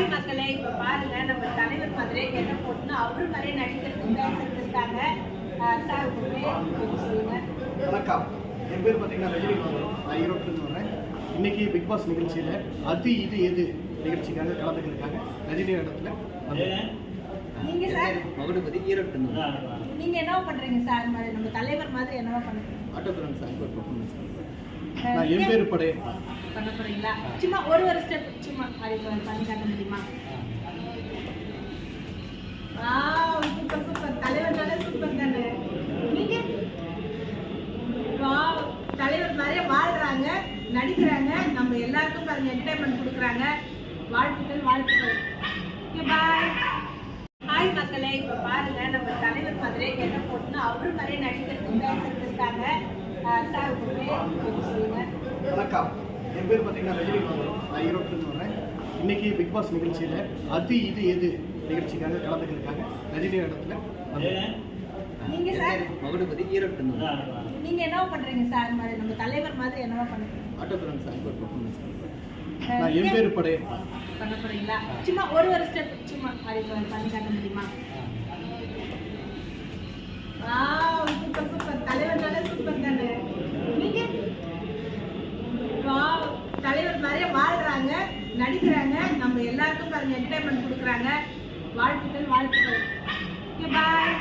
Hi மக்களே, இப்போ பாருங்க நம்ம தலைவர் மாதிரி என்ன போட்டுன்னு அவரு மாதிரி நடிக்கிறதுக்கு பேசுறது இருக்காங்க. சார் உங்க பேர் சொல்லுங்க. வணக்கம், என் பேர் பார்த்தீங்கன்னா ரஜினி. நான் ஈரோட்டிலிருந்து வரேன். இன்னைக்கு பிக் பாஸ் நிகழ்ச்சியில் அது இது எது நிகழ்ச்சிக்காக கலந்துக்கிறதுக்காக ரஜினி இடத்துல நீங்க சார் மகுடபதி ஈரோட்டு. நீங்க என்ன பண்றீங்க சார்? மாதிரி நம்ம தலைவர் மாதிரி என்னவா பண்றீங்க? ஆட்டோகிராஃப் சாங் ஒரு பெர்ஃபார்மன்ஸ் நான் என் பேர் படே பண்ண போறீங்களா? சும்மா ஒரு ஸ்டெப் சும்மா அது பண்ணி காட்ட முடியுமா? சூப்பர் சூப்பர், தலைவர் தானே, சூப்பர் தானே. நீங்க தலைவர் மாதிரியே வாழ்றாங்க, நடிக்கிறாங்க, நம்ம எல்லாருக்கும் பாருங்க என்டர்டைன்மெண்ட் கொடுக்குறாங்க. வாழ்த்துக்கள் வாழ்த்துக்கள். பாய். ஹாய் மக்களே, இப்போ பாருங்க நம்ம தலைவர் மாதிரி என்ன போட்டுன்னு அவரு மாதிரியே நடிக்கிறதுக்கு பேசுறது இருக்காங்க. சார் உங்க பேர் சொல்லுங்க. வணக்கம், என் பேர் பார்த்தீங்கன்னா ரஜினி. நான் ஈரோட்டிலிருந்து வரேன். இன்னைக்கு பிக் பாஸ் நிகழ்ச்சியில் அது இது எது நிகழ்ச்சிக்காக கலந்துக்கிறதுக்காக ரஜினி இடத்துல நீங்க சார் மகுடபதி ஈரோட்டு. நீங்க என்ன பண்றீங்க சார்? மாதிரி நம்ம தலைவர் மாதிரி என்னவா பண்றீங்க? ஆட்டோகிராஃப் சாங் ஒரு பெர்ஃபார்மன்ஸ் நான் என் பேர் படே பண்ண போறீங்களா? சும்மா ஒரு ஸ்டெப் சும்மா அது பண்ணி காட்ட முடியுமா? சூப்பர் சூப்பர், தலைவர் தானே, சூப்பர் தானே. நீங்க தலைவர் மாதிரியே வாழ்றாங்க, நடிக்கிறாங்க, நம்ம எல்லாருக்கும் பாருங்க என்டர்டைன்மெண்ட் கொடுக்குறாங்க. வாழ்த்துக்கள் வாழ்த்துக்கள். பாய்.